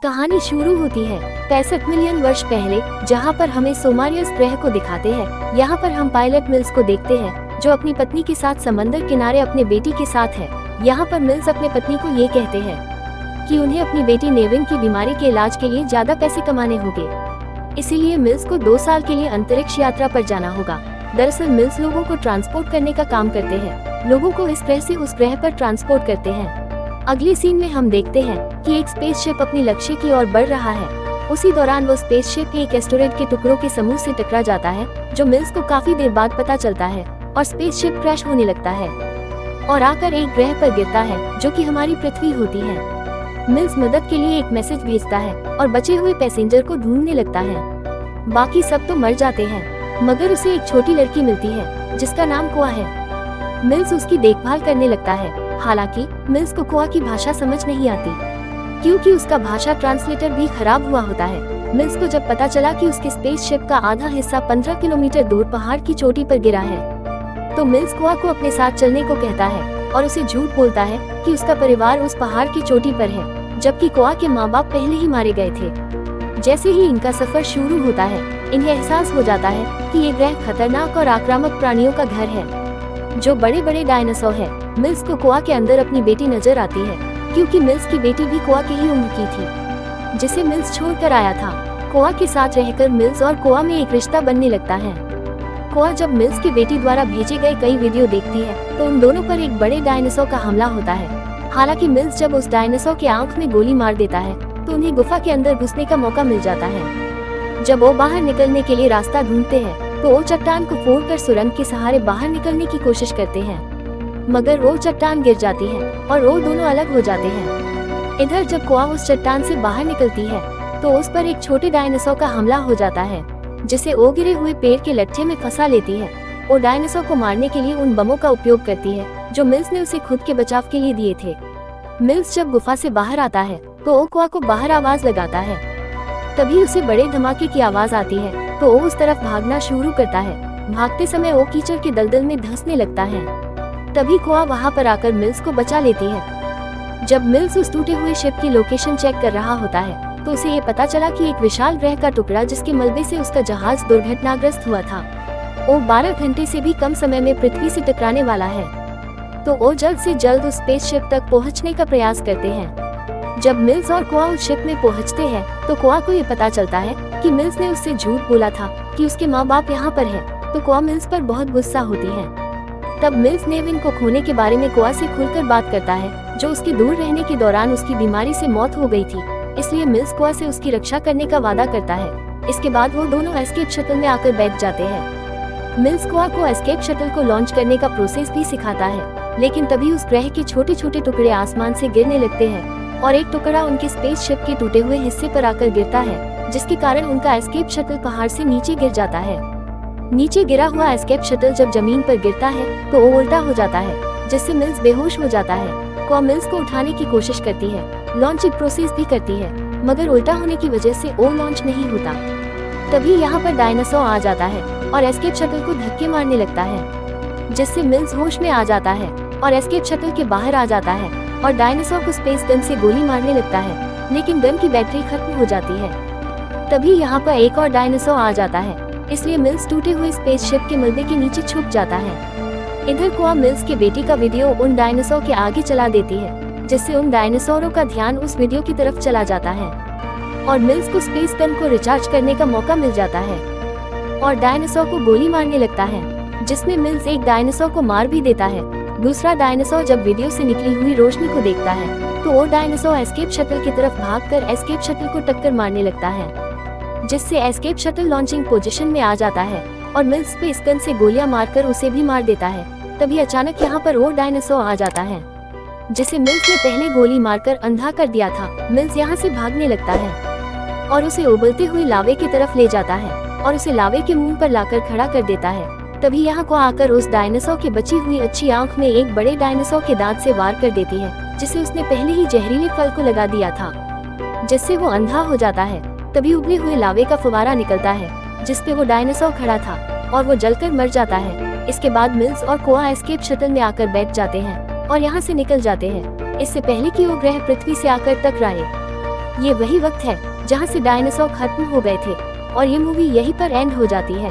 कहानी शुरू होती है 65 मिलियन वर्ष पहले, जहाँ पर हमें सोमारियस ग्रह को दिखाते हैं। यहाँ पर हम पायलट मिल्स को देखते हैं, जो अपनी पत्नी के साथ समंदर किनारे अपने बेटी के साथ है। यहाँ पर मिल्स अपने पत्नी को ये कहते हैं कि उन्हें अपनी बेटी नेविन की बीमारी के इलाज के लिए ज्यादा पैसे कमाने होंगे, इसीलिए मिल्स को 2 साल के लिए अंतरिक्ष यात्रा पर जाना होगा। दरअसल मिल्स लोगों को ट्रांसपोर्ट करने का काम करते हैं, लोगों को इस ग्रह से उस ग्रह पर ट्रांसपोर्ट करते हैं। अगली सीन में हम देखते हैं कि एक स्पेसशिप अपने लक्ष्य की ओर बढ़ रहा है। उसी दौरान वो स्पेसशिप एक एस्टेरॉयड के टुकड़ों के समूह से टकरा जाता है, जो मिल्स को काफी देर बाद पता चलता है, और स्पेसशिप क्रैश होने लगता है और आकर एक ग्रह पर गिरता है, जो कि हमारी पृथ्वी होती है। मिल्स मदद के लिए एक मैसेज भेजता है और बचे हुए पैसेंजर को ढूंढने लगता है। बाकी सब तो मर जाते हैं, मगर उसे एक छोटी लड़की मिलती है जिसका नाम कोआ है। मिल्स उसकी देखभाल करने लगता है। हालांकि मिल्स को कोआ की भाषा समझ नहीं आती, क्योंकि उसका भाषा ट्रांसलेटर भी खराब हुआ होता है। मिल्स को जब पता चला कि उसके स्पेसशिप का आधा हिस्सा 15 किलोमीटर दूर पहाड़ की चोटी पर गिरा है, तो मिल्स कोआ को अपने साथ चलने को कहता है और उसे झूठ बोलता है कि उसका परिवार उस पहाड़ की चोटी पर है, जबकि कोआ के माँ बाप पहले ही मारे गए थे। जैसे ही इनका सफर शुरू होता है, इन्हें एहसास हो जाता है कि ये ग्रह खतरनाक और आक्रामक प्राणियों का घर है, जो बड़े बड़े डायनासोर है। मिल्स को कोआ के अंदर अपनी बेटी नजर आती है, क्योंकि मिल्स की बेटी भी कोआ की ही उम्र की थी, जिसे मिल्स छोड़कर आया था। कोआ के साथ रहकर मिल्स और कोआ में एक रिश्ता बनने लगता है। कोआ जब मिल्स की बेटी द्वारा भेजे गए कई वीडियो देखती है, तो उन दोनों पर एक बड़े डायनासोर का हमला होता है। हालांकि मिल्स जब उस डायनासोर के आंख में गोली मार देता है, तो उन्हें गुफा के अंदर घुसने का मौका मिल जाता है। जब वो बाहर निकलने के लिए रास्ता ढूंढते हैं, तो वो चट्टान को फोड़कर सुरंग के सहारे बाहर निकलने की कोशिश करते हैं, मगर वो चट्टान गिर जाती है और वो दोनों अलग हो जाते हैं। इधर जब कोआ उस चट्टान से बाहर निकलती है, तो उस पर एक छोटे डायनासोर का हमला हो जाता है, जिसे वो गिरे हुए पेड़ के लट्ठे में फंसा लेती है। वो डायनासोर को मारने के लिए उन बमों का उपयोग करती है, जो मिल्स ने उसे खुद के बचाव के लिए दिए थे। मिल्स जब गुफा से बाहर आता है, तो वो कोआ को बाहर आवाज लगाता है। तभी उसे बड़े धमाके की आवाज आती है, तो वो उस तरफ भागना शुरू करता है। भागते समय वो कीचड़ के दलदल में धंसने लगता है। तभी कोआ वहां पर आकर मिल्स को बचा लेती है। जब मिल्स उस टूटे हुए शिप की लोकेशन चेक कर रहा होता है, तो उसे ये पता चला कि एक विशाल ग्रह का टुकड़ा, जिसके मलबे से उसका जहाज दुर्घटनाग्रस्त हुआ था, वो 12 घंटे से भी कम समय में पृथ्वी से टकराने वाला है। तो वो जल्द से जल्द उस स्पेसशिप तक पहुँचने का प्रयास करते हैं। जब मिल्स और कोआ उस शिप में पहुंचते हैं, तो कोआ को ये पता चलता है कि मिल्स ने उससे झूठ बोला था कि उसके माँ बाप यहाँ पर हैं, तो कोआ मिल्स पर बहुत गुस्सा होती है। तब मिल्स नेविन को खोने के बारे में कोआ से खुलकर बात करता है, जो उसके दूर रहने के दौरान उसकी बीमारी से मौत हो गई थी। इसलिए मिल्स कोआ से उसकी रक्षा करने का वादा करता है। इसके बाद वो दोनों एस्केप शटल में आकर बैठ जाते हैं। मिल्स कोआ को एस्केप शटल को लॉन्च करने का प्रोसेस भी सिखाता है, लेकिन तभी उस ग्रह के छोटे छोटे टुकड़े आसमान से गिरने लगते हैं और एक टुकड़ा उनके स्पेसशिप के टूटे हुए हिस्से पर आकर गिरता है, जिसके कारण उनका एस्केप शटल पहाड़ से नीचे गिर जाता है। नीचे गिरा हुआ एस्केप शटल जब जमीन पर गिरता है, तो वो उल्टा हो जाता है, जिससे मिल्स बेहोश हो जाता है। कोआ मिल्स को उठाने की कोशिश करती है, लॉन्चिंग प्रोसेस भी करती है, मगर उल्टा होने की वजह से वो लॉन्च नहीं होता। तभी यहाँ पर डायनासोर आ जाता है और एस्केप शटल को धक्के मारने लगता है, जिससे मिल्स होश में आ जाता है और एस्केप शटल के बाहर आ जाता है और डायनासोर को स्पेस गन से गोली मारने लगता है, लेकिन गन की बैटरी खत्म हो जाती है। तभी यहाँ पर एक और डायनासोर आ जाता है, इसलिए मिल्स टूटे हुए स्पेसशिप के मलबे के नीचे छुप जाता है। इधर कोआ मिल्स के बेटी का वीडियो उन डायनासोर के आगे चला देती है, जिससे उन डायनासोरों का ध्यान उस वीडियो की तरफ चला जाता है और मिल्स को स्पेस गन को रिचार्ज करने का मौका मिल जाता है और डायनासोर को गोली मारने लगता है, जिसमें मिल्स एक डायनासोर को मार भी देता है। दूसरा डायनासोर जब वीडियो से निकली हुई रोशनी को देखता है, तो वो डायनासोर एस्केप शटल की तरफ भागकर एस्केप शटल को टक्कर मारने लगता है, जिससे एस्केप शटल लॉन्चिंग पोजीशन में आ जाता है और मिल्स स्पेस गन से गोलियां मारकर उसे भी मार देता है। तभी अचानक यहाँ पर वो डायनासोर आ जाता है, जिसे मिल्स ने पहले गोली मारकर अंधा कर दिया था। मिल्स यहाँ से भागने लगता है और उसे उबलते हुए लावे की तरफ ले जाता है और उसे लावे के मुंह पर लाकर खड़ा कर देता है। तभी यहाँ को आकर उस डायनासोर की बची हुई अच्छी आंख में एक बड़े डायनासोर के दांत से वार कर देती है, जिसे उसने पहले ही जहरीले फल को लगा दिया था, जिससे वो अंधा हो जाता है। तभी उबले हुए लावे का फुवारा निकलता है, जिसपे वो डायनासोर खड़ा था, और वो जलकर मर जाता है। इसके बाद मिल्स और कोआ एस्केप शटल में आकर बैठ जाते हैं और यहाँ से निकल जाते हैं, इससे पहले कि वो ग्रह पृथ्वी से आकर टकराए। ये वही वक्त है जहाँ से डायनासोर खत्म हो गए थे और ये मूवी यहीं पर एंड हो जाती है।